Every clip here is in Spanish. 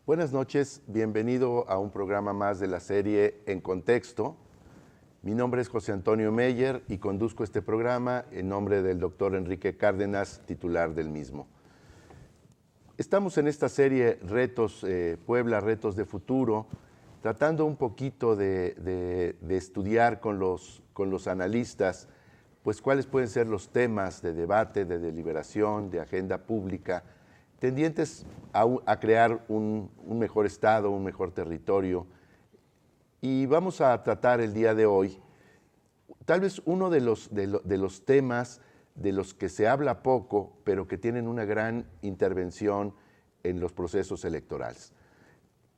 Buenas noches, bienvenido a un programa más de la serie En Contexto. Mi nombre es José Antonio Meyer y conduzco este programa en nombre del doctor Enrique Cárdenas, titular del mismo. Estamos en esta serie Retos Puebla, Retos de Futuro, tratando un poquito de estudiar con los analistas pues cuáles pueden ser los temas de debate, de deliberación, de agenda pública, tendientes a crear un mejor estado, un mejor territorio. Y vamos a tratar el día de hoy, tal vez uno de los temas de los que se habla poco, pero que tienen una gran intervención en los procesos electorales,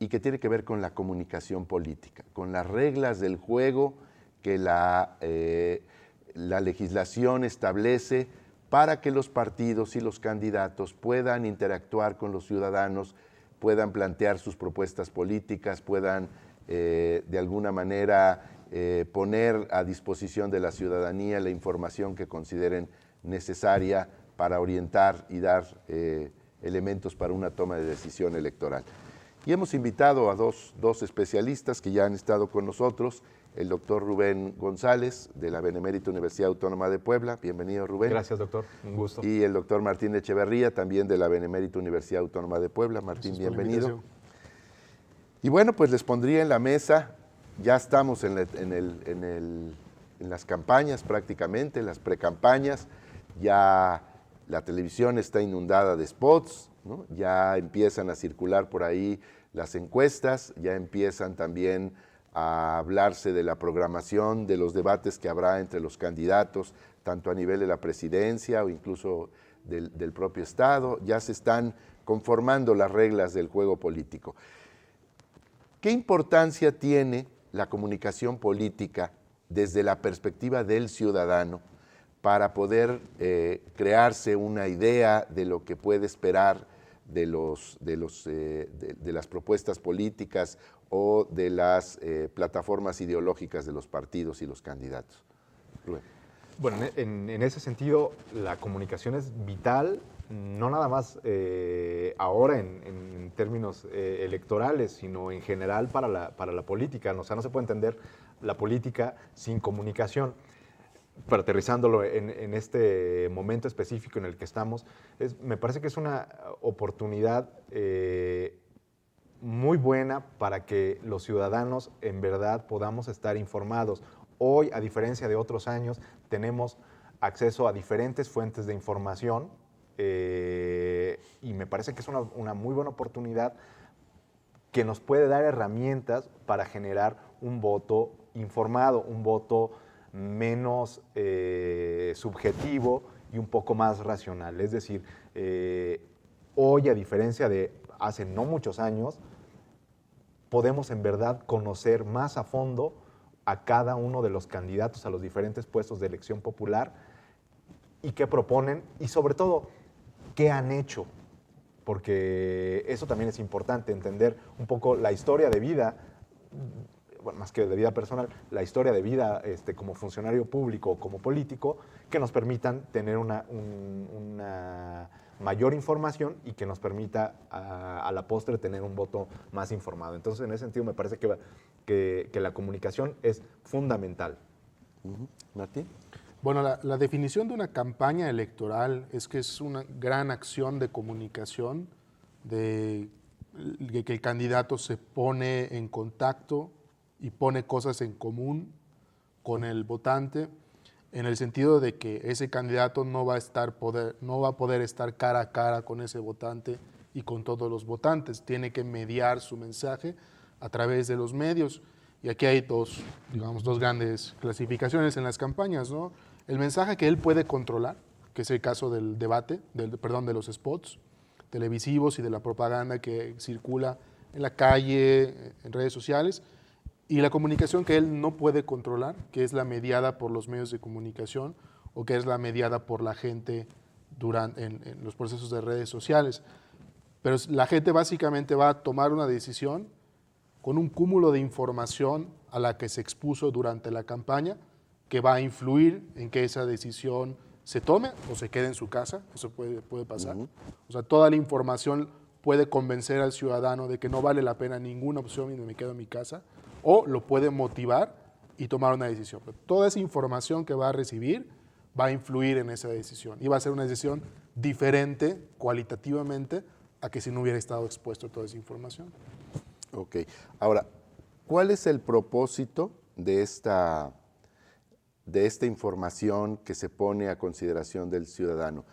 y que tiene que ver con la comunicación política, con las reglas del juego que la legislación establece para que los partidos y los candidatos puedan interactuar con los ciudadanos, puedan plantear sus propuestas políticas, puedan de alguna manera poner a disposición de la ciudadanía la información que consideren necesaria para orientar y dar elementos para una toma de decisión electoral. Y hemos invitado a dos especialistas que ya han estado con nosotros, el doctor Rubén González, de la Benemérita Universidad Autónoma de Puebla. Bienvenido, Rubén. Gracias, doctor. Un gusto. Y el doctor Martín Echeverría, también de la Benemérita Universidad Autónoma de Puebla. Martín, bienvenido. Y bueno, pues les pondría en la mesa, ya estamos en las campañas prácticamente, en las precampañas, ya la televisión está inundada de spots, ¿no? Ya empiezan a circular por ahí las encuestas, ya empiezan también a hablarse de la programación, de los debates que habrá entre los candidatos, tanto a nivel de la presidencia o incluso del propio Estado. Ya se están conformando las reglas del juego político. ¿Qué importancia tiene la comunicación política desde la perspectiva del ciudadano para poder crearse una idea de lo que puede esperar de las propuestas políticas o de las plataformas ideológicas de los partidos y los candidatos? Rubén. Bueno, en ese sentido, la comunicación es vital, no nada más ahora en términos electorales, sino en general para la política. O sea, no se puede entender la política sin comunicación. Pero aterrizándolo en este momento específico en el que estamos, me parece que es una oportunidad muy buena para que los ciudadanos en verdad podamos estar informados. Hoy, a diferencia de otros años, tenemos acceso a diferentes fuentes de información y me parece que es una muy buena oportunidad que nos puede dar herramientas para generar un voto informado, un voto menos subjetivo y un poco más racional. Es decir, hoy, a diferencia de hace no muchos años, podemos en verdad conocer más a fondo a cada uno de los candidatos a los diferentes puestos de elección popular y qué proponen y sobre todo qué han hecho, porque eso también es importante, entender un poco la historia de vida, bueno, más que de vida personal, la historia de vida como funcionario público o como político, que nos permitan tener una mayor información y que nos permita a la postre tener un voto más informado. Entonces, en ese sentido, me parece que la comunicación es fundamental. Martín. Bueno, la definición de una campaña electoral es que es una gran acción de comunicación, de que el candidato se pone en contacto y pone cosas en común con el votante, en el sentido de que ese candidato no va a poder estar cara a cara con ese votante y con todos los votantes. Tiene que mediar su mensaje a través de los medios. Y aquí hay dos grandes clasificaciones en las campañas, ¿no? El mensaje que él puede controlar, que es el caso del debate, de los spots televisivos y de la propaganda que circula en la calle, en redes sociales, y la comunicación que él no puede controlar, que es la mediada por los medios de comunicación o que es la mediada por la gente en los procesos de redes sociales. Pero la gente básicamente va a tomar una decisión con un cúmulo de información a la que se expuso durante la campaña, que va a influir en que esa decisión se tome o se quede en su casa. Eso puede pasar. O sea, toda la información puede convencer al ciudadano de que no vale la pena ninguna opción y me quedo en mi casa, o lo puede motivar y tomar una decisión. Pero toda esa información que va a recibir va a influir en esa decisión y va a ser una decisión diferente cualitativamente a que si no hubiera estado expuesto a toda esa información. Ok. Ahora, ¿cuál es el propósito de esta información que se pone a consideración del ciudadano?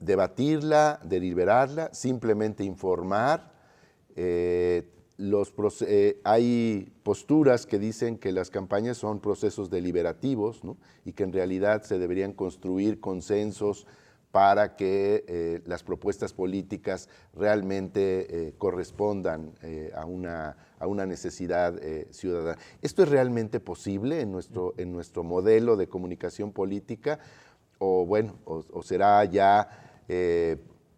¿Debatirla, deliberarla, simplemente informar? Hay posturas que dicen que las campañas son procesos deliberativos, ¿no? Y que en realidad se deberían construir consensos para que las propuestas políticas realmente correspondan a una necesidad ciudadana. ¿Esto es realmente posible en nuestro modelo de comunicación política? O bueno, o será ya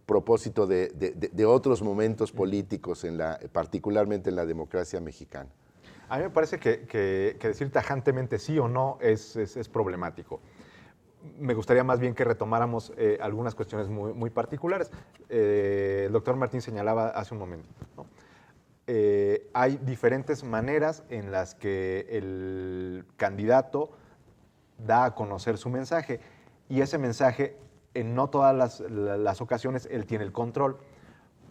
propósito de otros momentos políticos, particularmente en la democracia mexicana? A mí me parece que decir tajantemente sí o no es problemático. Me gustaría más bien que retomáramos algunas cuestiones muy particulares. El doctor Martín señalaba hace un momento, ¿no? Hay diferentes maneras en las que el candidato da a conocer su mensaje, y ese mensaje, en no todas las ocasiones, él tiene el control.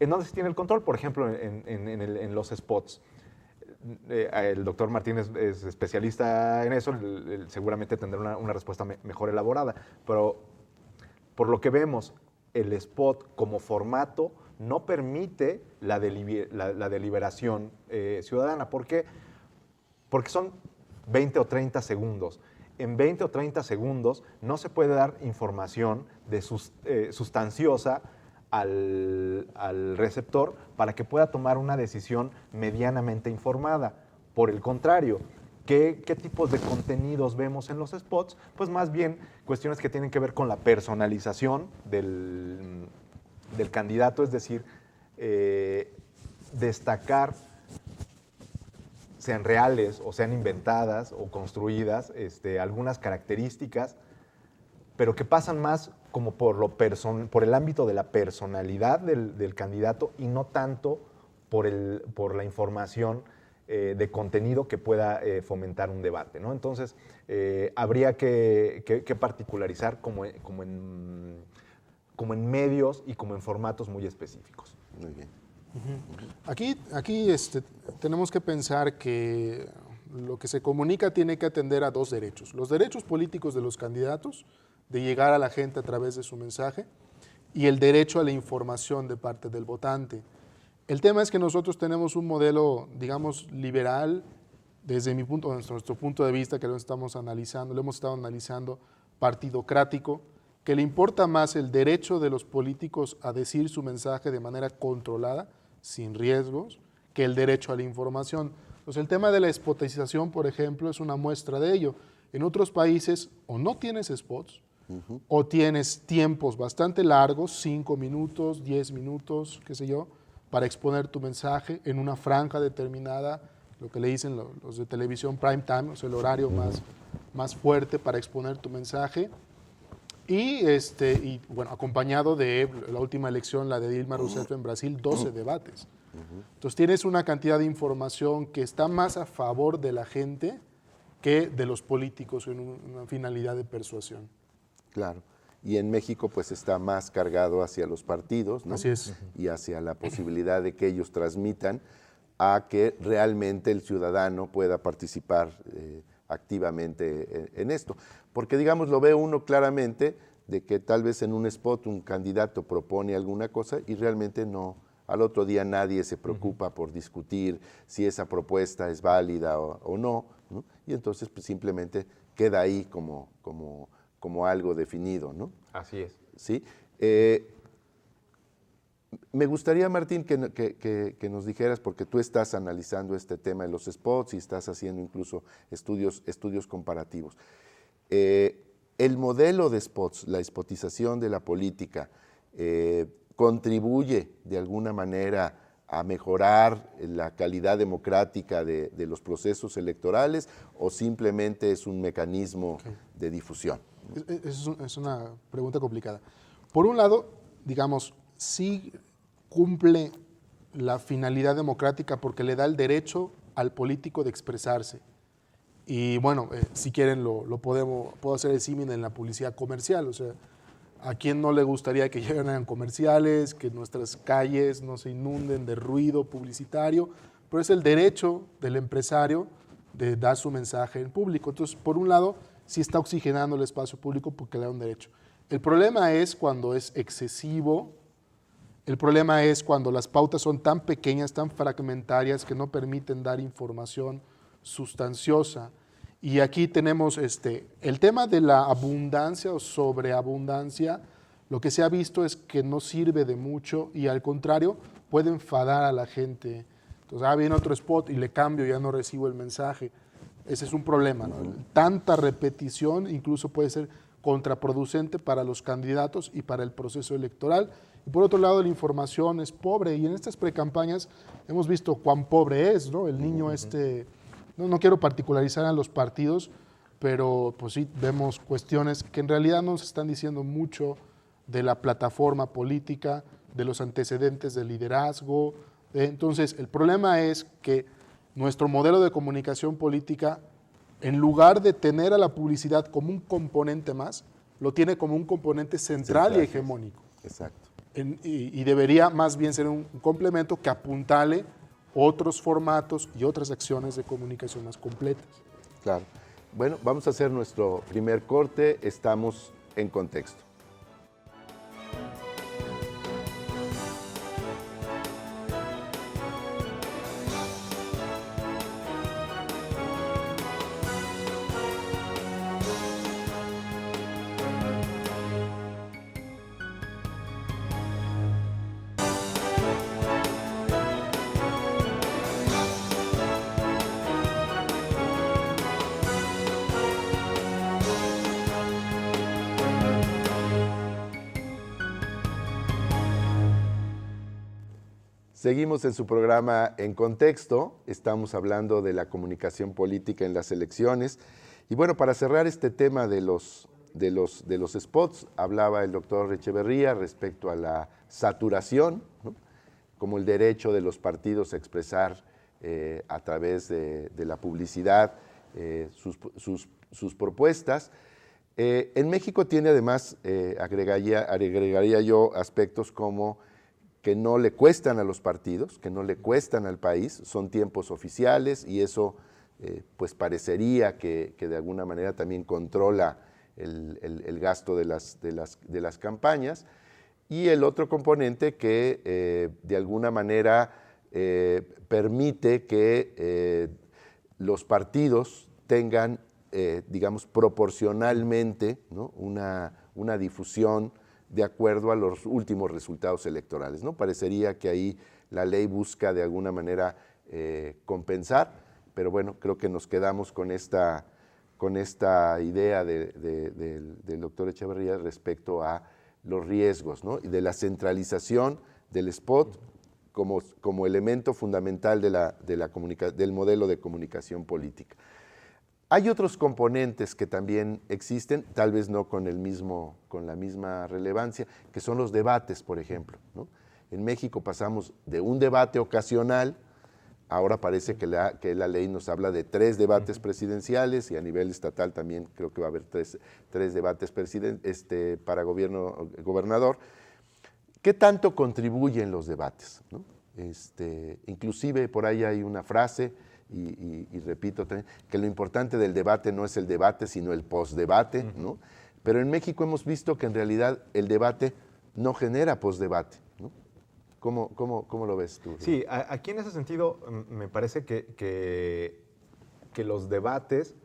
¿En dónde se tiene el control? Por ejemplo, en los spots. El doctor Martínez es especialista en eso, seguramente tendrá una respuesta mejor elaborada, pero por lo que vemos, el spot como formato no permite la deliberación ciudadana. ¿Por qué? Porque son 20 o 30 segundos. En 20 o 30 segundos no se puede dar información sustanciosa al receptor para que pueda tomar una decisión medianamente informada. Por el contrario, ¿qué tipos de contenidos vemos en los spots? Pues más bien cuestiones que tienen que ver con la personalización del candidato, es decir, destacar, sean reales o sean inventadas o construidas, algunas características, pero que pasan más como por el ámbito de la personalidad del candidato y no tanto por la información de contenido que pueda fomentar un debate, ¿no? Entonces, habría que particularizar como en medios y como en formatos muy específicos. Muy bien. Aquí tenemos que pensar que lo que se comunica tiene que atender a dos derechos. Los derechos políticos de los candidatos, de llegar a la gente a través de su mensaje, y el derecho a la información de parte del votante. El tema es que nosotros tenemos un modelo, digamos, liberal, desde nuestro punto de vista, que lo hemos estado analizando, partidocrático, que le importa más el derecho de los políticos a decir su mensaje de manera controlada, sin riesgos, que el derecho a la información. Entonces, el tema de la spotización, por ejemplo, es una muestra de ello. En otros países, o no tienes spots, o tienes tiempos bastante largos, 5 minutos, 10 minutos, qué sé yo, para exponer tu mensaje en una franja determinada, lo que le dicen los de televisión prime time, o sea, el horario más fuerte para exponer tu mensaje. Y bueno, acompañado de la última elección, la de Dilma Rousseff en Brasil, 12 debates. Entonces tienes una cantidad de información que está más a favor de la gente que de los políticos en una finalidad de persuasión. Claro. Y en México pues está más cargado hacia los partidos, ¿no? Así es. Y hacia la posibilidad de que ellos transmitan a que realmente el ciudadano pueda participar activamente en esto. Porque, digamos, lo ve uno claramente de que tal vez en un spot un candidato propone alguna cosa y realmente no, al otro día nadie se preocupa por discutir si esa propuesta es válida o no, ¿no? Y entonces pues, simplemente queda ahí como algo definido, ¿no? Así es. ¿Sí? Me gustaría, Martín, que nos dijeras, porque tú estás analizando este tema de los spots y estás haciendo incluso estudios comparativos. El modelo de spots, la spotización de la política, ¿contribuye de alguna manera a mejorar la calidad democrática de los procesos electorales o simplemente es un mecanismo de difusión? Es una pregunta complicada. Por un lado, digamos, sí cumple la finalidad democrática porque le da el derecho al político de expresarse. Y bueno, si quieren puedo hacer el símil en la publicidad comercial. O sea, ¿a quién no le gustaría que llegaran comerciales, que nuestras calles no se inunden de ruido publicitario? Pero es el derecho del empresario de dar su mensaje en público. Entonces, por un lado, sí está oxigenando el espacio público porque le da un derecho. El problema es cuando es excesivo. El problema es cuando las pautas son tan pequeñas, tan fragmentarias, que no permiten dar información sustanciosa. Y aquí tenemos el tema de la abundancia o sobreabundancia. Lo que se ha visto es que no sirve de mucho y al contrario puede enfadar a la gente. Entonces, viene otro spot y le cambio, ya no recibo el mensaje. Ese es un problema, ¿no? Tanta repetición incluso puede ser contraproducente para los candidatos y para el proceso electoral. Y por otro lado, la información es pobre y en estas precampañas hemos visto cuán pobre es, ¿no? El niño no quiero particularizar a los partidos, pero pues sí vemos cuestiones que en realidad no nos están diciendo mucho de la plataforma política, de los antecedentes del liderazgo. Entonces, el problema es que nuestro modelo de comunicación política, en lugar de tener a la publicidad como un componente más, lo tiene como un componente central y hegemónico. Exacto. Y debería más bien ser un complemento que apuntale otros formatos y otras acciones de comunicación más completas. Claro. Bueno, vamos a hacer nuestro primer corte. Estamos en contexto. Seguimos en su programa En Contexto, estamos hablando de la comunicación política en las elecciones. Y bueno, para cerrar este tema de los spots, hablaba el doctor Echeverría respecto a la saturación, ¿no? Como el derecho de los partidos a expresar a través de la publicidad sus propuestas. En México tiene además, agregaría yo, aspectos como que no le cuestan a los partidos, que no le cuestan al país, son tiempos oficiales y eso pues parecería que de alguna manera también controla el gasto de las campañas. Y el otro componente que de alguna manera permite que los partidos tengan, digamos, proporcionalmente, ¿no? una difusión de acuerdo a los últimos resultados electorales, ¿no? Parecería que ahí la ley busca de alguna manera compensar, pero bueno, creo que nos quedamos con esta idea del doctor Echeverría respecto a los riesgos, ¿no? Y de la centralización del spot como elemento fundamental del modelo de comunicación política. Hay otros componentes que también existen, tal vez no con la misma relevancia, que son los debates, por ejemplo, ¿no? En México pasamos de un debate ocasional, ahora parece que la ley nos habla de 3 debates presidenciales y a nivel estatal también creo que va a haber 3 debates para gobernador. ¿Qué tanto contribuyen los debates, ¿no? Inclusive por ahí hay una frase, y repito también, que lo importante del debate no es el debate, sino el postdebate, ¿no? Pero en México hemos visto que en realidad el debate no genera postdebate, ¿no? ¿Cómo lo ves tú? Sí, aquí en ese sentido me parece que los debates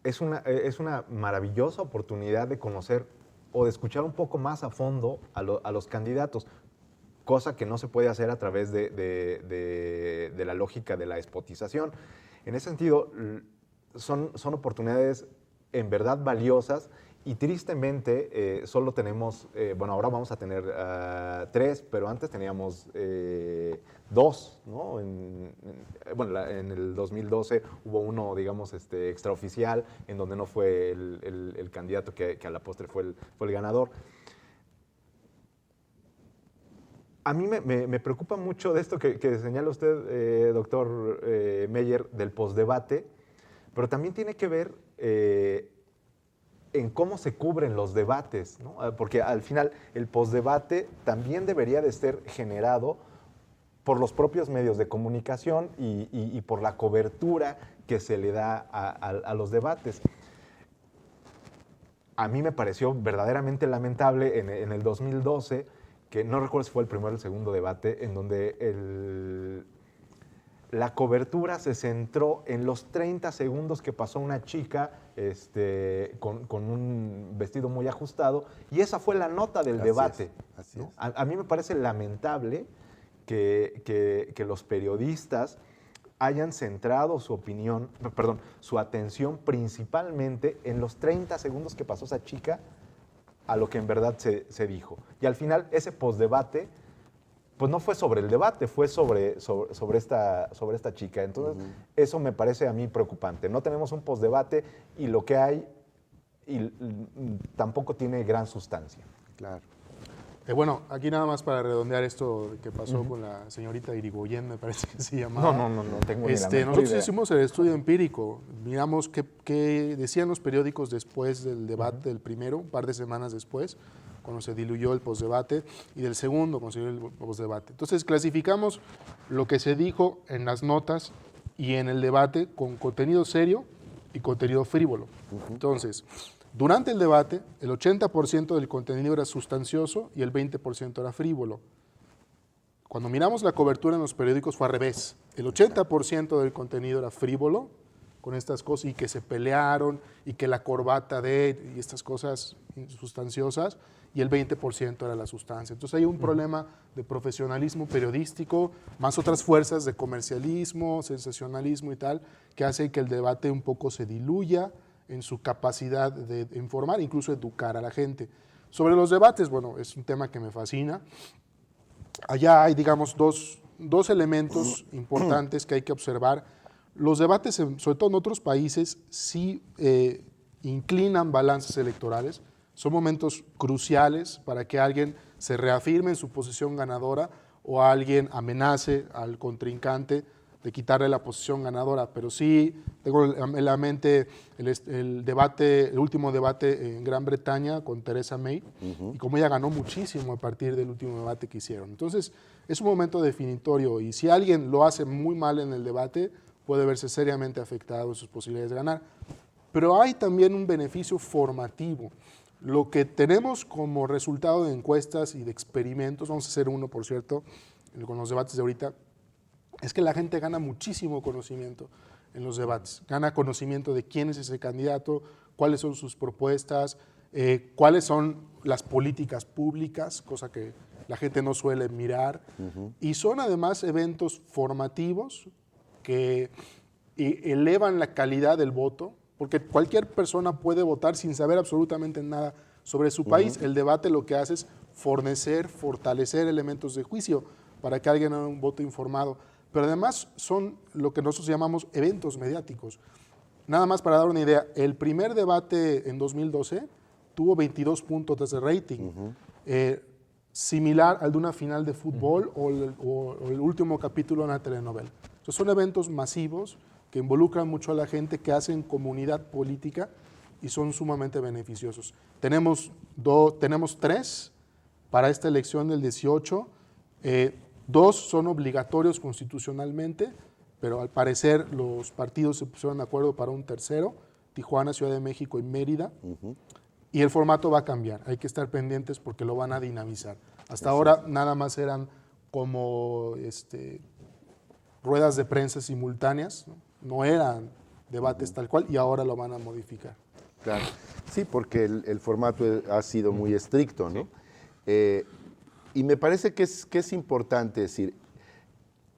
es una maravillosa oportunidad de conocer o de escuchar un poco más a fondo a los candidatos, cosa que no se puede hacer a través de la lógica de la spotización. En ese sentido, son oportunidades en verdad valiosas y tristemente solo tenemos, bueno, ahora vamos a tener 3, pero antes teníamos 2, ¿no? En el 2012 hubo uno, digamos, extraoficial, en donde no fue el candidato que a la postre fue el ganador. A mí me preocupa mucho de esto que señala usted, doctor Meyer, del postdebate, pero también tiene que ver en cómo se cubren los debates, ¿no? Porque al final el postdebate también debería de ser generado por los propios medios de comunicación y por la cobertura que se le da a los debates. A mí me pareció verdaderamente lamentable en el 2012, que no recuerdo si fue el primero o el segundo debate, en donde la cobertura se centró en los 30 segundos que pasó una chica con un vestido muy ajustado, y esa fue la nota del debate. Así ¿no? es. A mí me parece lamentable que los periodistas hayan centrado su atención principalmente en los 30 segundos que pasó esa chica a lo que en verdad se dijo. Y al final ese postdebate pues no fue sobre el debate, fue sobre esta chica. Entonces, eso me parece a mí preocupante. No tenemos un postdebate y lo que hay tampoco tiene gran sustancia. Claro. Bueno, aquí nada más para redondear esto que pasó con la señorita Irigoyen, me parece que se llamaba. No tengo ni la menor Nosotros idea. hicimos el estudio empírico, miramos qué decían los periódicos después del debate del primero, un par de semanas después, cuando se diluyó el postdebate, y del segundo, cuando se diluyó el postdebate. Entonces clasificamos lo que se dijo en las notas y en el debate con contenido serio y contenido frívolo. Entonces, durante el debate, el 80% del contenido era sustancioso y el 20% era frívolo. Cuando miramos la cobertura en los periódicos fue al revés. El 80% del contenido era frívolo, con estas cosas, y que se pelearon, y que la corbata y estas cosas sustanciosas, y el 20% era la sustancia. Entonces hay un problema de profesionalismo periodístico, más otras fuerzas de comercialismo, sensacionalismo y tal, que hace que el debate un poco se diluya en su capacidad de informar, incluso educar a la gente. Sobre los debates, bueno, es un tema que me fascina. Allá hay, digamos, dos elementos importantes que hay que observar. Los debates, sobre todo en otros países, sí inclinan balances electorales. Son momentos cruciales para que alguien se reafirme en su posición ganadora o alguien amenace al contrincante de quitarle la posición ganadora, pero sí tengo en la mente el último debate en Gran Bretaña con Theresa May, y como ella ganó muchísimo a partir del último debate que hicieron. Entonces, es un momento definitorio, y si alguien lo hace muy mal en el debate, puede verse seriamente afectado en sus posibilidades de ganar. Pero hay también un beneficio formativo. Lo que tenemos como resultado de encuestas y de experimentos, vamos a hacer uno, por cierto, con los debates de ahorita, es que la gente gana muchísimo conocimiento en los debates. Gana conocimiento de quién es ese candidato, cuáles son sus propuestas, cuáles son las políticas públicas, cosa que la gente no suele mirar. Y son además eventos formativos que elevan la calidad del voto, porque cualquier persona puede votar sin saber absolutamente nada sobre su país. El debate lo que hace es fortalecer elementos de juicio para que alguien haga un voto informado. Pero además son lo que nosotros llamamos eventos mediáticos. Nada más para dar una idea, el primer debate en 2012 tuvo 22 puntos de rating, similar al de una final de fútbol o el último capítulo de una telenovela. Entonces son eventos masivos que involucran mucho a la gente, que hacen comunidad política y son sumamente beneficiosos. Tenemos 3 para esta elección del 18. 2 son obligatorios constitucionalmente, pero al parecer los partidos se pusieron de acuerdo para un tercero, Tijuana, Ciudad de México y Mérida, y el formato va a cambiar, hay que estar pendientes porque lo van a dinamizar. Hasta ahora nada más eran como ruedas de prensa simultáneas, no eran debates tal cual, y ahora lo van a modificar. Claro. Sí, porque el formato ha sido muy estricto, ¿no? Y me parece que es importante decir,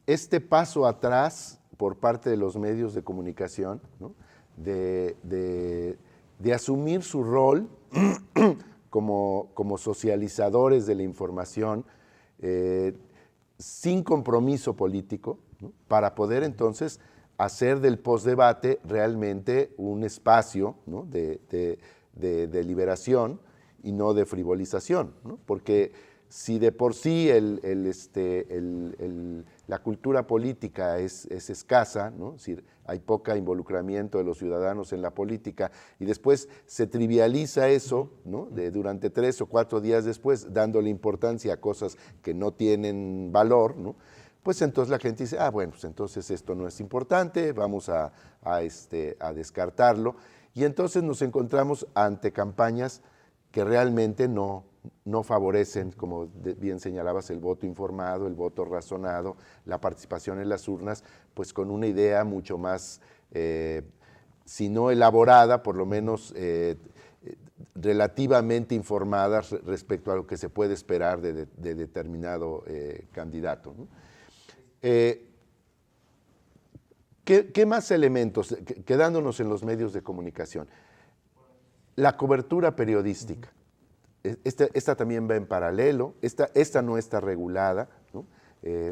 este paso atrás por parte de los medios de comunicación, ¿no? de asumir su rol como socializadores de la información sin compromiso político, ¿no? Para poder entonces hacer del postdebate realmente un espacio, ¿no? de deliberación y no de frivolización, ¿no? Porque si de por sí la cultura política es escasa, ¿no? Es decir, hay poca involucramiento de los ciudadanos en la política y después se trivializa eso, ¿no? Durante 3 o 4 días después, dándole importancia a cosas que no tienen valor, ¿no? Pues entonces la gente dice, bueno, pues entonces esto no es importante, vamos a descartarlo. Y entonces nos encontramos ante campañas que realmente no favorecen, como bien señalabas, el voto informado, el voto razonado, la participación en las urnas, pues con una idea mucho más, si no elaborada, por lo menos relativamente informada respecto a lo que se puede esperar de determinado candidato, ¿no? ¿Qué más elementos, quedándonos en los medios de comunicación? La cobertura periodística. Esta también va en paralelo, esta no está regulada, ¿no?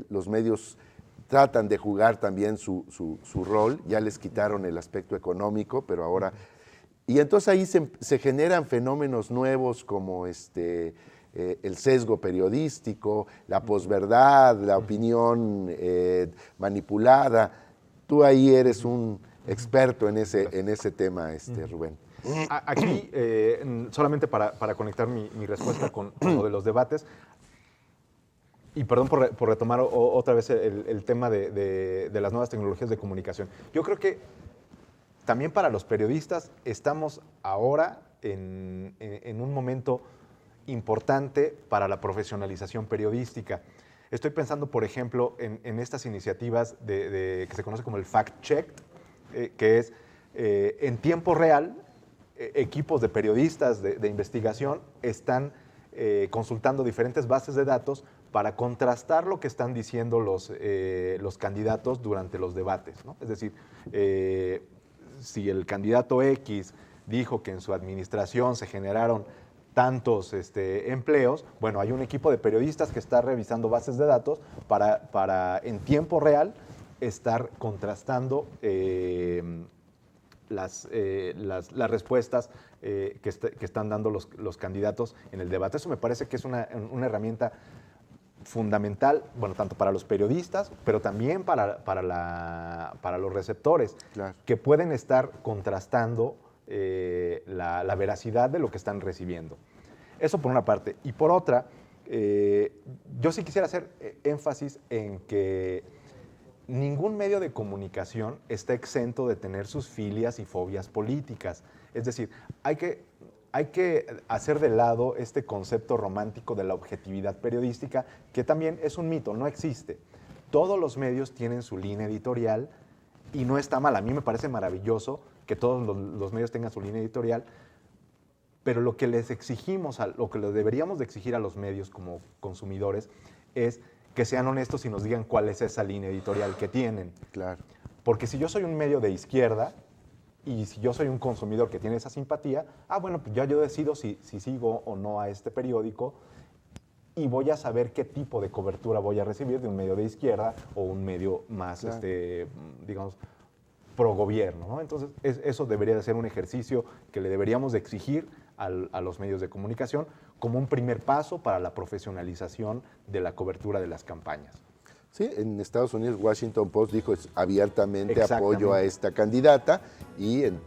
Los medios tratan de jugar también su rol, ya les quitaron el aspecto económico, pero ahora... Y entonces ahí se generan fenómenos nuevos como el sesgo periodístico, la posverdad, la opinión manipulada. Tú ahí eres un experto en ese tema, Rubén. Aquí, solamente para conectar mi respuesta con lo de los debates, y perdón por retomar otra vez el tema de las nuevas tecnologías de comunicación. Yo creo que también para los periodistas estamos ahora en un momento importante para la profesionalización periodística. Estoy pensando, por ejemplo, en estas iniciativas que se conoce como el fact-check, que es en tiempo real, equipos de periodistas de investigación están consultando diferentes bases de datos para contrastar lo que están diciendo los candidatos durante los debates, ¿no? Es decir, si el candidato X dijo que en su administración se generaron tantos empleos, bueno, hay un equipo de periodistas que está revisando bases de datos para en tiempo real estar contrastando las respuestas que están dando los candidatos en el debate. Eso me parece que es una herramienta fundamental, bueno, tanto para los periodistas, pero también para los receptores, claro, que pueden estar contrastando la veracidad de lo que están recibiendo. Eso por una parte. Y por otra, yo sí quisiera hacer énfasis en que ningún medio de comunicación está exento de tener sus filias y fobias políticas. Es decir, hay que hacer de lado este concepto romántico de la objetividad periodística, que también es un mito, no existe. Todos los medios tienen su línea editorial y no está mal. A mí me parece maravilloso que todos los medios tengan su línea editorial, pero lo que les exigimos, lo que les deberíamos de exigir a los medios como consumidores es que sean honestos y nos digan cuál es esa línea editorial que tienen. Claro. Porque si yo soy un medio de izquierda y si yo soy un consumidor que tiene esa simpatía, bueno, pues ya yo decido si sigo o no a este periódico y voy a saber qué tipo de cobertura voy a recibir de un medio de izquierda o un medio más, claro, digamos, pro gobierno, ¿no? Entonces, eso debería de ser un ejercicio que le deberíamos de exigir a los medios de comunicación como un primer paso para la profesionalización de la cobertura de las campañas. Sí, en Estados Unidos Washington Post dijo abiertamente apoyo a esta candidata y en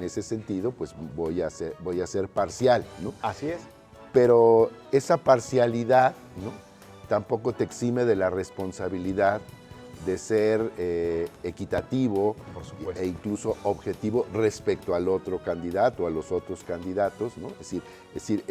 ese sentido pues voy a ser parcial, ¿no? Así es. Pero esa parcialidad, ¿no?, tampoco te exime de la responsabilidad de ser equitativo e incluso objetivo respecto al otro candidato, a los otros candidatos, ¿no? Es decir,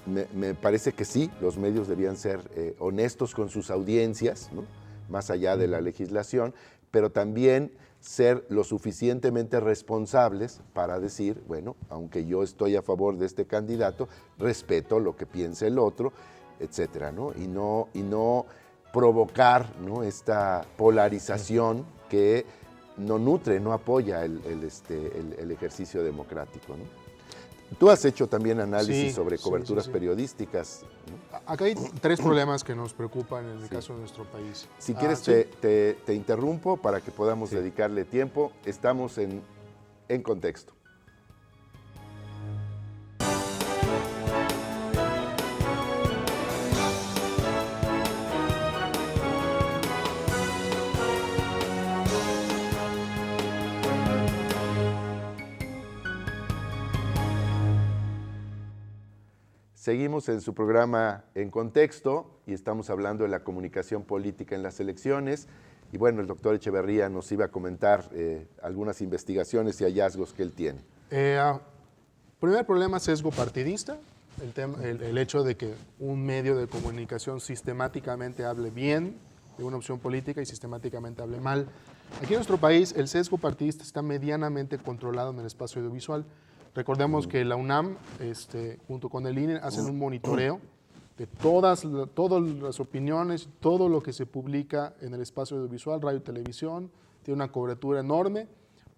me parece que sí, los medios debían ser honestos con sus audiencias, ¿no?, más allá de la legislación, pero también ser lo suficientemente responsables para decir, bueno, aunque yo estoy a favor de este candidato, respeto lo que piense el otro, etcétera, ¿no? Y no provocar, ¿no?, esta polarización que no nutre, no apoya el ejercicio democrático, ¿no? Tú has hecho también análisis sobre coberturas periodísticas, ¿no? Acá hay 3 problemas que nos preocupan en el caso de nuestro país. Si quieres te interrumpo para que podamos dedicarle tiempo. Estamos en contexto. Seguimos en su programa En Contexto y estamos hablando de la comunicación política en las elecciones. Y bueno, el doctor Echeverría nos iba a comentar algunas investigaciones y hallazgos que él tiene. Primer problema, sesgo partidista. El hecho de que un medio de comunicación sistemáticamente hable bien de una opción política y sistemáticamente hable mal. Aquí en nuestro país el sesgo partidista está medianamente controlado en el espacio audiovisual. Recordemos que la UNAM, junto con el INE, hacen un monitoreo de todas las opiniones, todo lo que se publica en el espacio audiovisual, radio y televisión, tiene una cobertura enorme,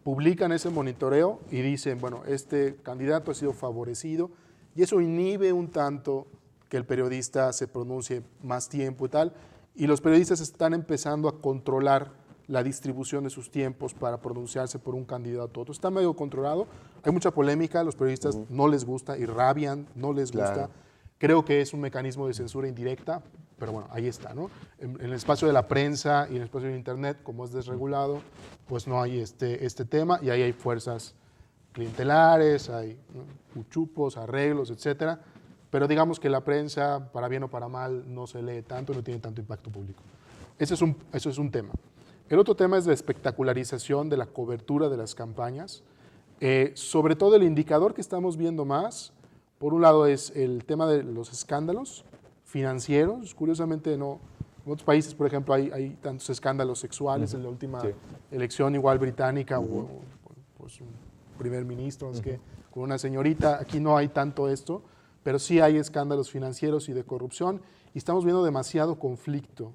publican ese monitoreo y dicen, bueno, este candidato ha sido favorecido, y eso inhibe un tanto que el periodista se pronuncie más tiempo y tal, y los periodistas están empezando a controlar la distribución de sus tiempos para pronunciarse por un candidato a otro. Está medio controlado, hay mucha polémica, a los periodistas no les gusta, irrabian, no les gusta. Claro. Creo que es un mecanismo de censura indirecta, pero bueno, ahí está, ¿no? En el espacio de la prensa y en el espacio de Internet, como es desregulado, pues no hay este tema, y ahí hay fuerzas clientelares, hay, ¿no?, uchupos, arreglos, etcétera, pero digamos que la prensa, para bien o para mal, no se lee tanto, no tiene tanto impacto público. Eso es un tema. El otro tema es la espectacularización de la cobertura de las campañas. Sobre todo el indicador que estamos viendo más, por un lado, es el tema de los escándalos financieros. Curiosamente, no, en otros países, por ejemplo, hay tantos escándalos sexuales. En la última elección igual británica, hubo pues, un primer ministro, es que con una señorita. Aquí no hay tanto esto, pero sí hay escándalos financieros y de corrupción, y estamos viendo demasiado conflicto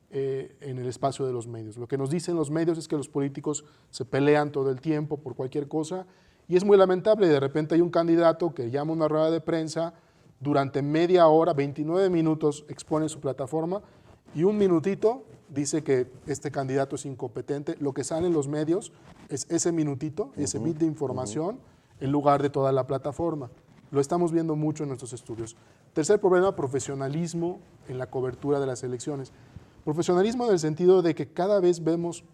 en el espacio de los medios. Lo que nos dicen los medios es que los políticos se pelean todo el tiempo por cualquier cosa, y es muy lamentable. De repente hay un candidato que llama a una rueda de prensa, durante media hora, 29 minutos expone su plataforma, y un minutito dice que este candidato es incompetente. Lo que sale en los medios es ese minutito, ese bit de información, en lugar de toda la plataforma. Lo estamos viendo mucho en nuestros estudios. Tercer problema, profesionalismo en la cobertura de las elecciones. Profesionalismo en el sentido de que cada vez vemos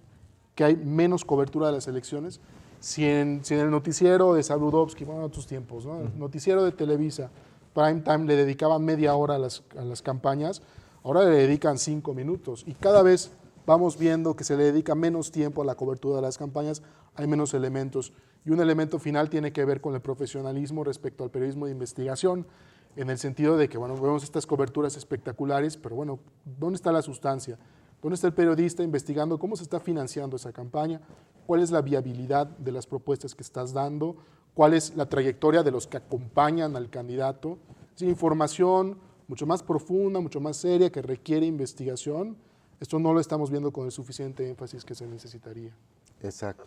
que hay menos cobertura de las elecciones. Si en el noticiero de Saludowski, bueno, en otros tiempos, ¿no?, el noticiero de Televisa, Prime Time, le dedicaban media hora a las campañas, ahora le dedican 5 minutos. Y cada vez vamos viendo que se le dedica menos tiempo a la cobertura de las campañas, hay menos elementos. Y un elemento final tiene que ver con el profesionalismo respecto al periodismo de investigación, en el sentido de que, bueno, vemos estas coberturas espectaculares, pero bueno, ¿dónde está la sustancia? ¿Dónde está el periodista investigando cómo se está financiando esa campaña? ¿Cuál es la viabilidad de las propuestas que estás dando? ¿Cuál es la trayectoria de los que acompañan al candidato? Es decir, información mucho más profunda, mucho más seria, que requiere investigación. Esto no lo estamos viendo con el suficiente énfasis que se necesitaría. Exacto.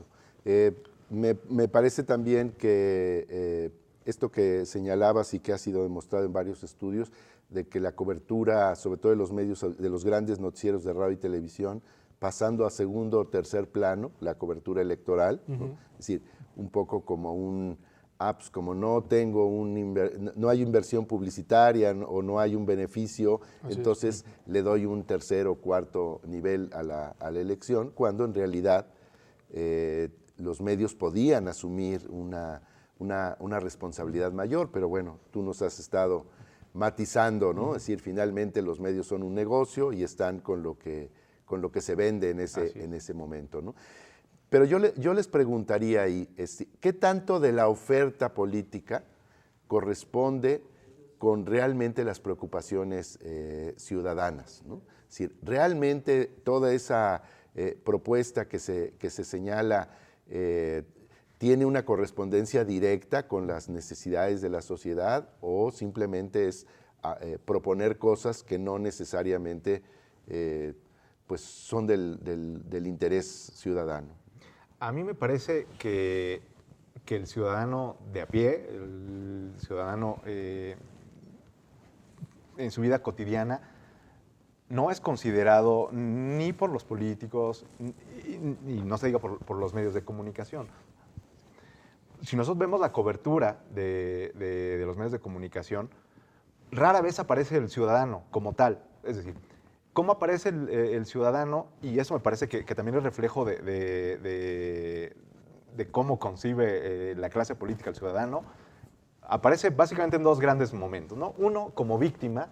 Me parece también que esto que señalabas y que ha sido demostrado en varios estudios, de que la cobertura, sobre todo de los medios, de los grandes noticieros de radio y televisión, pasando a segundo o tercer plano, la cobertura electoral, ¿no? Es decir, un poco como un apps, como no hay inversión publicitaria o no hay un beneficio, entonces le doy un tercer o cuarto nivel a la elección, cuando en realidad los medios podían asumir una responsabilidad mayor, pero bueno, tú nos has estado matizando, ¿no? Es decir, finalmente los medios son un negocio y están con lo que se vende en ese momento, ¿no? Pero yo les preguntaría ahí, ¿qué tanto de la oferta política corresponde con realmente las preocupaciones ciudadanas, ¿no? Es decir, realmente toda esa propuesta que se señala tiene una correspondencia directa con las necesidades de la sociedad, o simplemente es proponer cosas que no necesariamente pues son del interés ciudadano? A mí me parece que el ciudadano de a pie, el ciudadano en su vida cotidiana, no es considerado ni por los políticos, y no se diga por los medios de comunicación. Si nosotros vemos la cobertura de los medios de comunicación, rara vez aparece el ciudadano como tal. Es decir, ¿cómo aparece el ciudadano? Y eso me parece que también es reflejo de cómo concibe la clase política el ciudadano. aparece básicamente en dos grandes momentos, ¿no? Uno, como víctima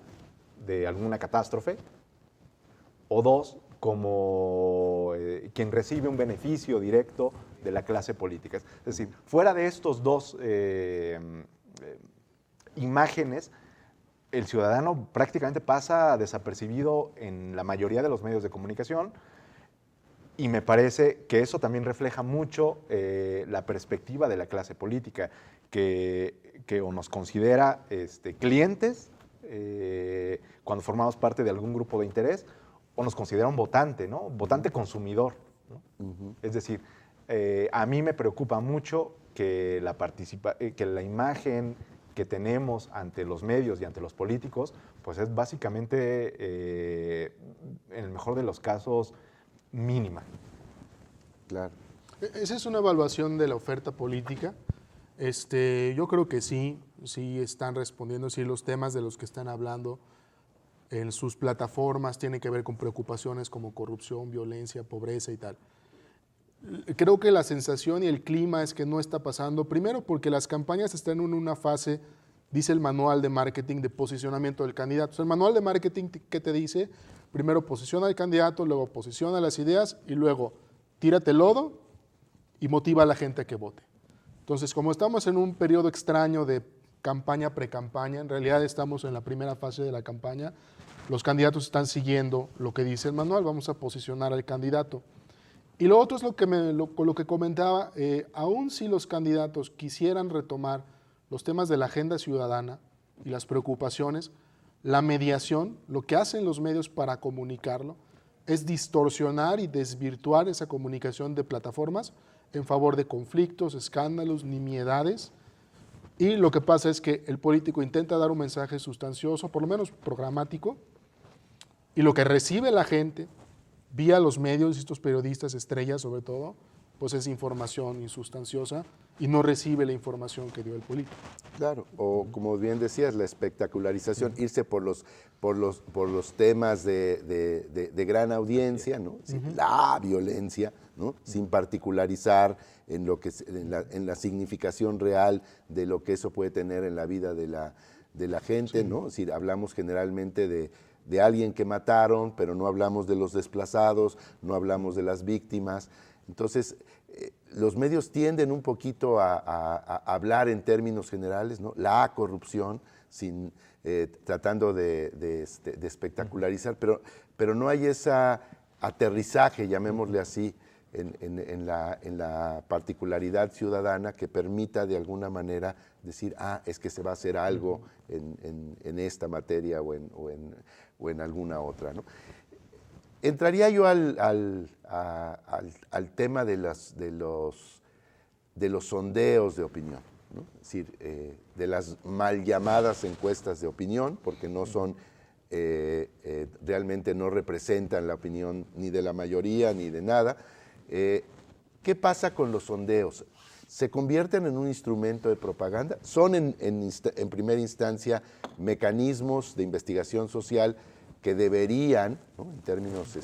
de alguna catástrofe, o dos, como quien recibe un beneficio directo de la clase política. Es decir, fuera de estos dos imágenes, el ciudadano prácticamente pasa desapercibido en la mayoría de los medios de comunicación, y me parece que eso también refleja mucho la perspectiva de la clase política, que o nos considera clientes cuando formamos parte de algún grupo de interés, o nos considera un votante, ¿no? Votante consumidor, ¿no? Es decir, a mí me preocupa mucho que la imagen que tenemos ante los medios y ante los políticos, pues es básicamente, en el mejor de los casos, mínima. Claro. Esa es una evaluación de la oferta política. Yo creo que sí están respondiendo, sí los temas de los que están hablando en sus plataformas tienen que ver con preocupaciones como corrupción, violencia, pobreza y tal. Creo que la sensación y el clima es que no está pasando, primero porque las campañas están en una fase, dice el manual de marketing, de posicionamiento del candidato. O sea, el manual de marketing, ¿qué te dice? Primero posiciona al candidato, luego posiciona las ideas y luego tírate lodo y motiva a la gente a que vote. Entonces, como estamos en un periodo extraño de campaña, pre-campaña, en realidad estamos en la primera fase de la campaña, los candidatos están siguiendo lo que dice el manual, vamos a posicionar al candidato. Y lo otro es lo que comentaba, aun si los candidatos quisieran retomar los temas de la agenda ciudadana y las preocupaciones, la mediación, lo que hacen los medios para comunicarlo, es distorsionar y desvirtuar esa comunicación de plataformas en favor de conflictos, escándalos, nimiedades. Y lo que pasa es que el político intenta dar un mensaje sustancioso, por lo menos programático, y lo que recibe la gente vía los medios, estos periodistas estrellas sobre todo, pues es información insustanciosa y no recibe la información que dio el político. Claro, o como bien decías, la espectacularización, irse por los temas de gran audiencia, ¿no? Sí, la violencia, ¿no? Sin particularizar en la significación real de lo que eso puede tener en la vida de la gente, sí. ¿No? Es decir, hablamos generalmente de alguien que mataron, pero no hablamos de los desplazados, no hablamos de las víctimas. Entonces, los medios tienden un poquito a hablar en términos generales, ¿no? La corrupción, tratando de espectacularizar, pero no hay ese aterrizaje, llamémosle así, en la particularidad ciudadana que permita de alguna manera decir, es que se va a hacer algo en esta materia o en alguna otra, ¿no? Entraría yo al tema de los sondeos de opinión, ¿no? Es decir, de las mal llamadas encuestas de opinión, porque no son, realmente no representan la opinión ni de la mayoría ni de nada. ¿Qué pasa con los sondeos? ¿Se convierten en un instrumento de propaganda? ¿Son en primera instancia mecanismos de investigación social que deberían, ¿no? En términos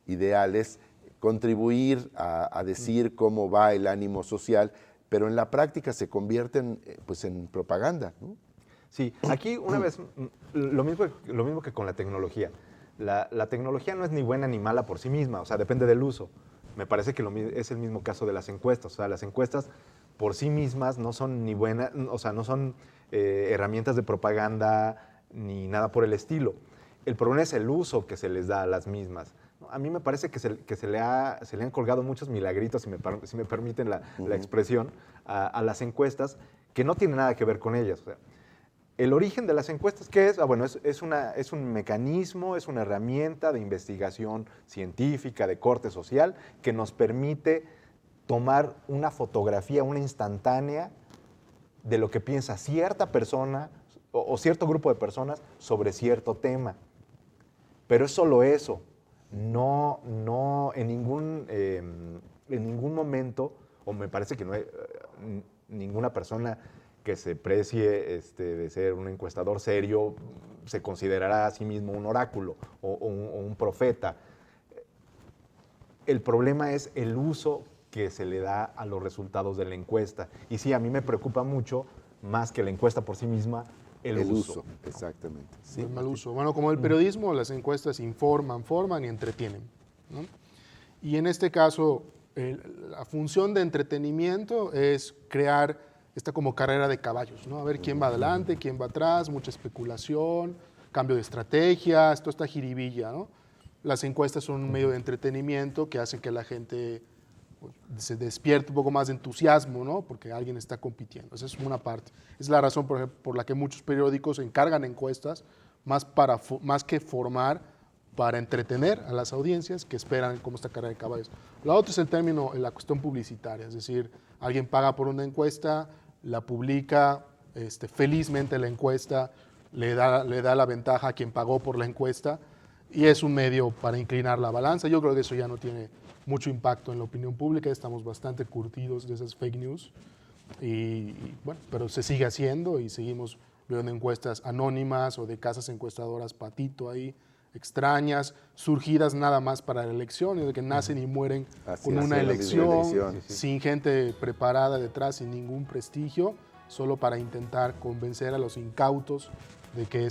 ideales, contribuir a decir cómo va el ánimo social, pero en la práctica se convierten pues, en propaganda, ¿no? Sí, aquí una vez, lo mismo que con la tecnología. La tecnología no es ni buena ni mala por sí misma, o sea, depende del uso. Me parece que es el mismo caso de las encuestas. O sea, las encuestas por sí mismas no son ni buenas, o sea, no son herramientas de propaganda ni nada por el estilo. El problema es el uso que se les da a las mismas. A mí me parece que se le han colgado muchos milagritos, si me permiten la expresión, a las encuestas que no tienen nada que ver con ellas. O sea, el origen de las encuestas, ¿qué es? Bueno, es un mecanismo, es una herramienta de investigación científica, de corte social, que nos permite tomar una fotografía, una instantánea, de lo que piensa cierta persona o cierto grupo de personas sobre cierto tema. Pero es solo eso. No en ningún momento, o me parece que no hay ninguna persona que se precie de ser un encuestador serio se considerará a sí mismo un oráculo o un profeta. El problema es el uso que se le da a los resultados de la encuesta. Y sí, a mí me preocupa mucho, más que la encuesta por sí misma, el uso. Exactamente. Sí, el mal uso. Bueno, como el periodismo, las encuestas informan, forman y entretienen, ¿no? Y en este caso, la función de entretenimiento es crear esta como carrera de caballos, ¿no? A ver quién va adelante, quién va atrás, mucha especulación, cambio de estrategias, toda esta jiribilla, ¿no? Las encuestas son un medio de entretenimiento que hace que la gente pues, se despierte un poco más de entusiasmo, ¿no? Porque alguien está compitiendo. Esa es una parte. Es la razón por ejemplo, por la que muchos periódicos encargan encuestas más que formar, para entretener a las audiencias que esperan como esta carrera de caballos. La otra es el término, la cuestión publicitaria, es decir, alguien paga por una encuesta, la publica, felizmente la encuesta le da la ventaja a quien pagó por la encuesta y es un medio para inclinar la balanza. Yo creo que eso ya no tiene mucho impacto en la opinión pública, estamos bastante curtidos de esas fake news y bueno, pero se sigue haciendo y seguimos viendo encuestas anónimas o de casas encuestadoras patito ahí, extrañas, surgidas nada más para la elección, de que nacen y mueren con una elección, sin gente preparada detrás, sin ningún prestigio, solo para intentar convencer a los incautos de que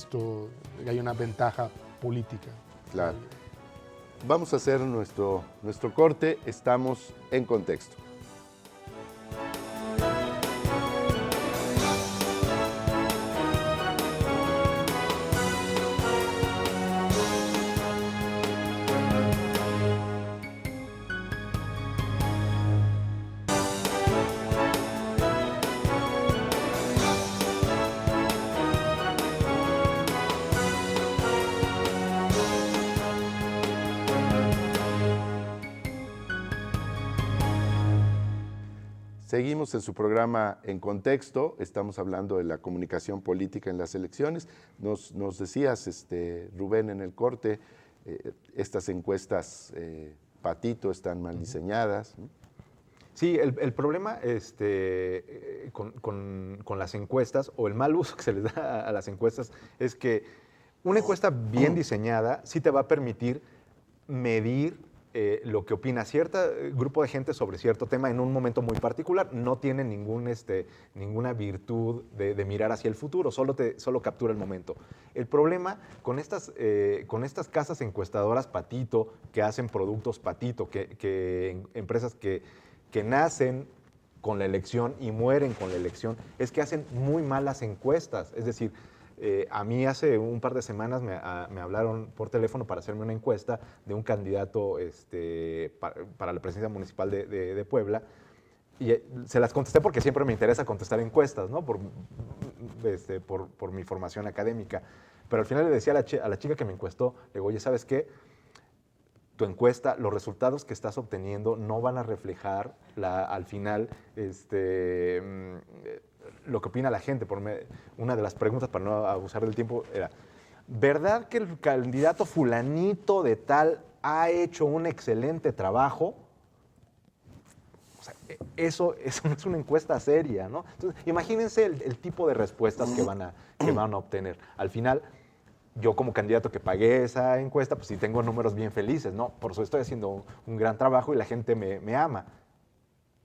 hay una ventaja política. Claro. Vamos a hacer nuestro corte, estamos en contexto. Seguimos en su programa En Contexto, estamos hablando de la comunicación política en las elecciones. Nos decías, Rubén, en el corte, estas encuestas patito están mal diseñadas, ¿no? Sí, el problema con las encuestas, o el mal uso que se les da a las encuestas, es que una encuesta bien diseñada sí te va a permitir medir lo que opina cierto grupo de gente sobre cierto tema en un momento muy particular. No tiene ninguna virtud de mirar hacia el futuro, solo captura el momento. El problema con estas casas encuestadoras patito, que hacen productos patito, empresas que nacen con la elección y mueren con la elección, es que hacen muy malas encuestas. Es decir, a mí hace un par de semanas me hablaron por teléfono para hacerme una encuesta de un candidato para la presidencia municipal de Puebla, y se las contesté porque siempre me interesa contestar encuestas, ¿no? por mi formación académica. Pero al final le decía a la chica que me encuestó, le digo, oye, ¿sabes qué? Tu encuesta, los resultados que estás obteniendo no van a reflejar al final lo que opina la gente. Una de las preguntas, para no abusar del tiempo, era, ¿verdad que el candidato fulanito de tal ha hecho un excelente trabajo? O sea, eso no es una encuesta seria, ¿no? Entonces, imagínense el tipo de respuestas que van a obtener. Al final, yo como candidato que pagué esa encuesta, pues sí tengo números bien felices, ¿no? Por eso estoy haciendo un gran trabajo y la gente me ama.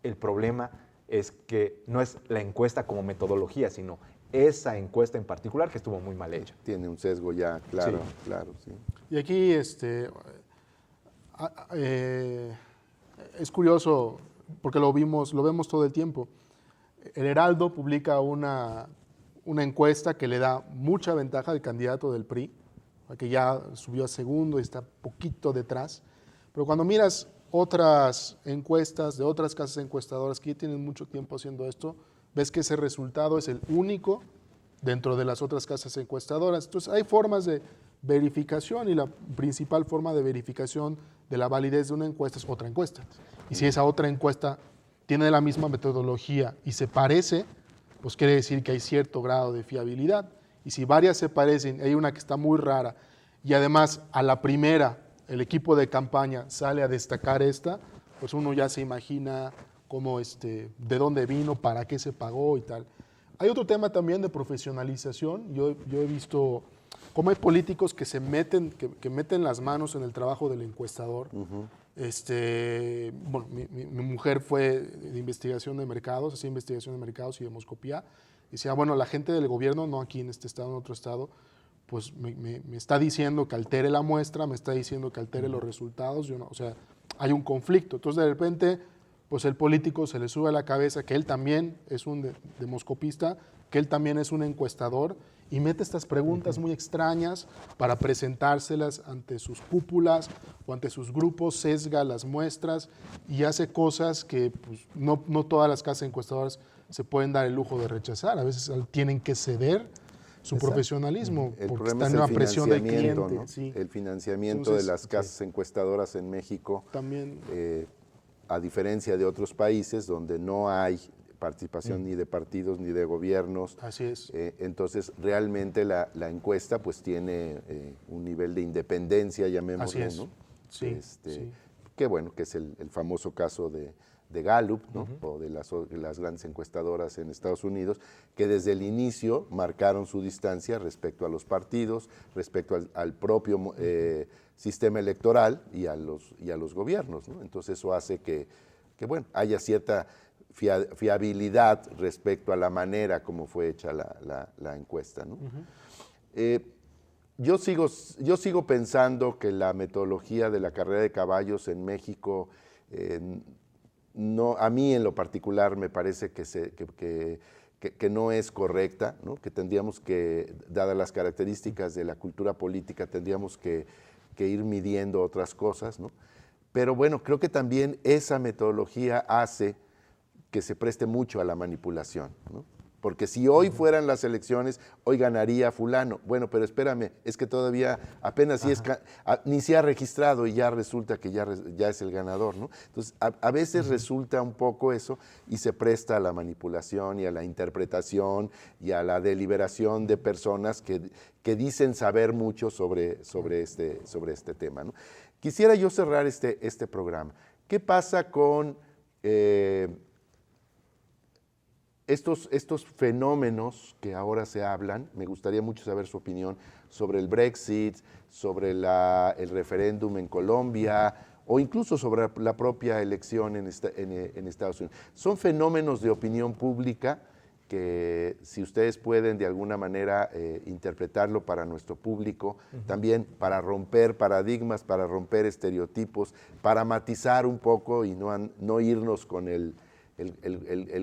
El problema es que no es la encuesta como metodología, sino esa encuesta en particular que estuvo muy mal hecha. Tiene un sesgo ya, claro, Sí. claro, sí. Y aquí es curioso, porque lo vemos todo el tiempo. El Heraldo publica una encuesta que le da mucha ventaja al candidato del PRI, que ya subió a segundo y está poquito detrás. Pero cuando miras otras encuestas de otras casas encuestadoras que ya tienen mucho tiempo haciendo esto, ves que ese resultado es el único dentro de las otras casas encuestadoras. Entonces hay formas de verificación y la principal forma de verificación de la validez de una encuesta es otra encuesta. Y si esa otra encuesta tiene la misma metodología y se parece, pues quiere decir que hay cierto grado de fiabilidad. Y si varias se parecen, hay una que está muy rara y además a la primera el equipo de campaña sale a destacar esta, pues uno ya se imagina cómo de dónde vino, para qué se pagó y tal. Hay otro tema también de profesionalización. Yo he visto cómo hay políticos que meten las manos en el trabajo del encuestador Bueno, mi mujer fue de investigación de mercados, hacía investigación de mercados y demoscopía. Decía, bueno, la gente del gobierno, no aquí en este estado, en otro estado, pues me está diciendo que altere la muestra, me está diciendo que altere los resultados, o sea, hay un conflicto. Entonces, de repente, pues el político se le sube a la cabeza que él también es un demoscopista, que él también es un encuestador, y mete estas preguntas muy extrañas para presentárselas ante sus cúpulas o ante sus grupos, sesga las muestras y hace cosas que pues, no todas las casas encuestadoras se pueden dar el lujo de rechazar. A veces tienen que ceder su profesionalismo El porque problema está es en el una presión del financiamiento, cliente. ¿no? Sí. El financiamiento Entonces, de las casas encuestadoras en México, También. a diferencia de otros países donde no hay participación ni de partidos ni de gobiernos. Así es. Entonces, realmente la encuesta pues tiene un nivel de independencia, llamémoslo, Así es. ¿no? Sí, sí. Que bueno, que es el famoso caso de Gallup, ¿no? O de las grandes encuestadoras en Estados Unidos, que desde el inicio marcaron su distancia respecto a los partidos, respecto al propio sistema electoral y a los gobiernos, ¿no? Entonces eso hace que bueno, haya cierta fiabilidad respecto a la manera como fue hecha la encuesta, ¿no? Yo sigo pensando que la metodología de la carrera de caballos en México, a mí en lo particular me parece que no es correcta, ¿no? Que tendríamos que, dadas las características de la cultura política, tendríamos que ir midiendo otras cosas, ¿no? Pero bueno, creo que también esa metodología hace que se preste mucho a la manipulación, ¿no? Porque si hoy fueran las elecciones, hoy ganaría fulano. Bueno, pero espérame, es que todavía apenas ni se ha registrado y ya resulta que ya es el ganador, ¿no? Entonces, a veces resulta un poco eso y se presta a la manipulación y a la interpretación y a la deliberación de personas que dicen saber mucho sobre este tema, ¿no? Quisiera yo cerrar este programa. ¿Qué pasa con estos fenómenos que ahora se hablan? Me gustaría mucho saber su opinión sobre el Brexit, sobre el referéndum en Colombia o incluso sobre la propia elección en Estados Unidos. Son fenómenos de opinión pública que si ustedes pueden de alguna manera interpretarlo para nuestro público, también para romper paradigmas, para romper estereotipos, para matizar un poco y no irnos con el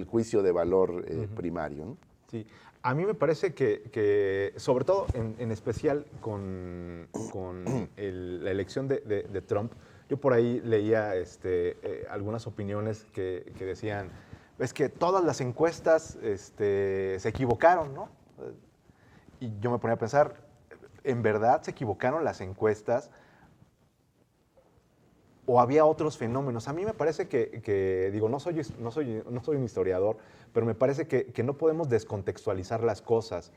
juicio de valor primario, ¿no? Sí, a mí me parece que sobre todo en especial con la elección de Trump, yo por ahí leía algunas opiniones que decían, es que todas las encuestas se equivocaron, ¿no? Y yo me ponía a pensar, ¿en verdad se equivocaron las encuestas? ¿O había otros fenómenos? A mí me parece que digo, no soy un historiador, pero me parece que no podemos descontextualizar las cosas.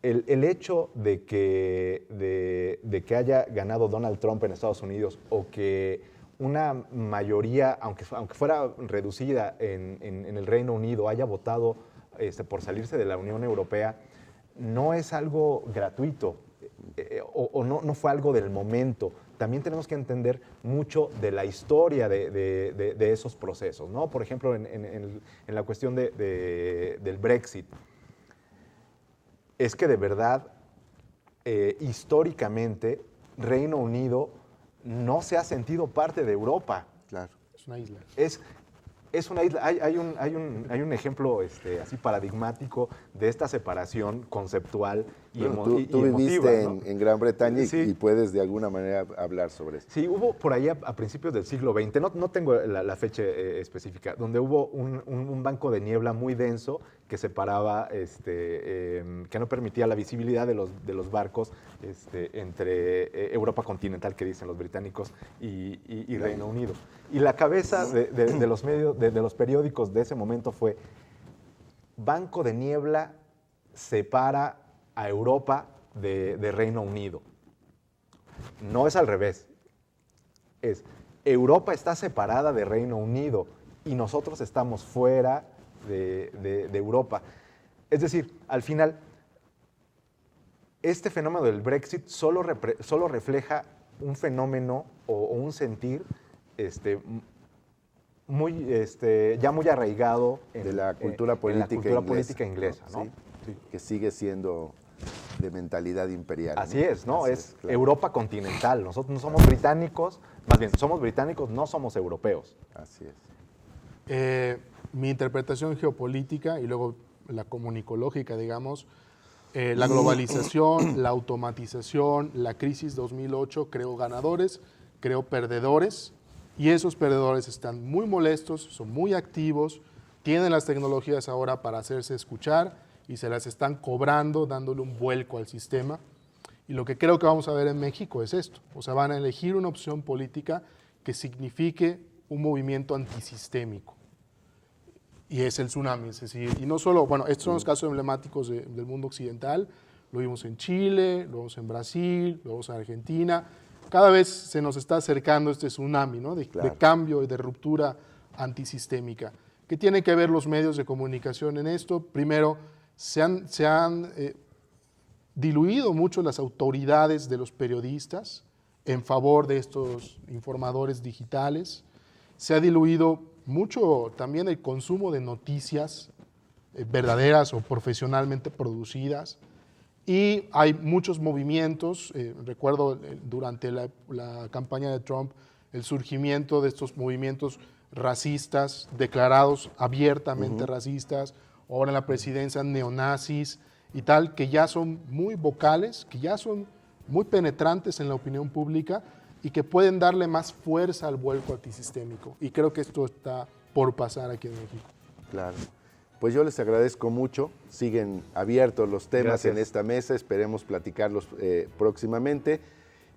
El hecho de que haya ganado Donald Trump en Estados Unidos o que una mayoría, aunque fuera reducida en el Reino Unido, haya votado por salirse de la Unión Europea, no es algo gratuito o no fue algo del momento. También tenemos que entender mucho de la historia de esos procesos, ¿no? Por ejemplo, en la cuestión del Brexit, es que de verdad, históricamente, Reino Unido no se ha sentido parte de Europa. Claro. Es una isla. Es una isla. Hay un ejemplo así paradigmático de esta separación conceptual y, Bueno, y tú emotiva, viviste ¿no? en Gran Bretaña Sí. y puedes de alguna manera hablar sobre esto. Sí, hubo por ahí a principios del siglo XX, no tengo la fecha específica, donde hubo un banco de niebla muy denso que separaba, que no permitía la visibilidad de los barcos entre Europa continental, que dicen los británicos, y Reino Unido. Y la cabeza de los medios, de los periódicos de ese momento fue: Banco de niebla separa a Europa de Reino Unido. No es al revés. Es Europa está separada de Reino Unido y nosotros estamos fuera de Europa. Es decir, al final, este fenómeno del Brexit solo refleja un fenómeno o un sentir ya muy arraigado de la cultura política inglesa, ¿no? Sí, sí, que sigue siendo de mentalidad imperial. Así ¿no? es, ¿no? Así es claro. Europa continental. Nosotros no somos británicos, más bien, somos británicos, no somos europeos. Así es. Mi interpretación geopolítica y luego la comunicológica, digamos, la globalización, la automatización, la crisis 2008, creo ganadores, creo perdedores, y esos perdedores están muy molestos, son muy activos, tienen las tecnologías ahora para hacerse escuchar y se las están cobrando, dándole un vuelco al sistema. Y lo que creo que vamos a ver en México es esto, o sea, van a elegir una opción política que signifique un movimiento antisistémico. Y es el tsunami, es decir, y no solo, bueno, estos son los casos emblemáticos del mundo occidental, lo vimos en Chile, lo vimos en Brasil, lo vimos en Argentina, cada vez se nos está acercando este tsunami, ¿no? de cambio y de ruptura antisistémica. ¿Qué tienen que ver los medios de comunicación en esto? Primero, se han diluido mucho las autoridades de los periodistas en favor de estos informadores digitales, se ha diluido mucho también el consumo de noticias verdaderas o profesionalmente producidas y hay muchos movimientos, recuerdo durante la campaña de Trump el surgimiento de estos movimientos racistas, declarados abiertamente racistas, ahora en la presidencia neonazis y tal, que ya son muy vocales, que ya son muy penetrantes en la opinión pública y que pueden darle más fuerza al vuelco antisistémico. Y creo que esto está por pasar aquí en México. Claro. Pues yo les agradezco mucho. Siguen abiertos los temas Gracias. en esta mesa. Esperemos platicarlos próximamente.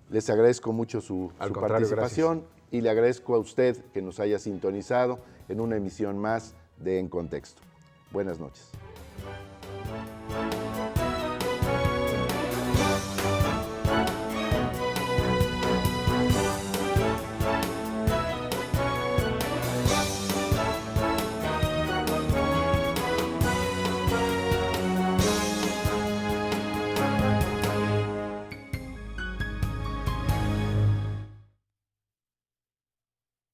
Les agradezco mucho su participación y le agradezco a usted que nos haya sintonizado en una emisión más de En Contexto. Buenas noches.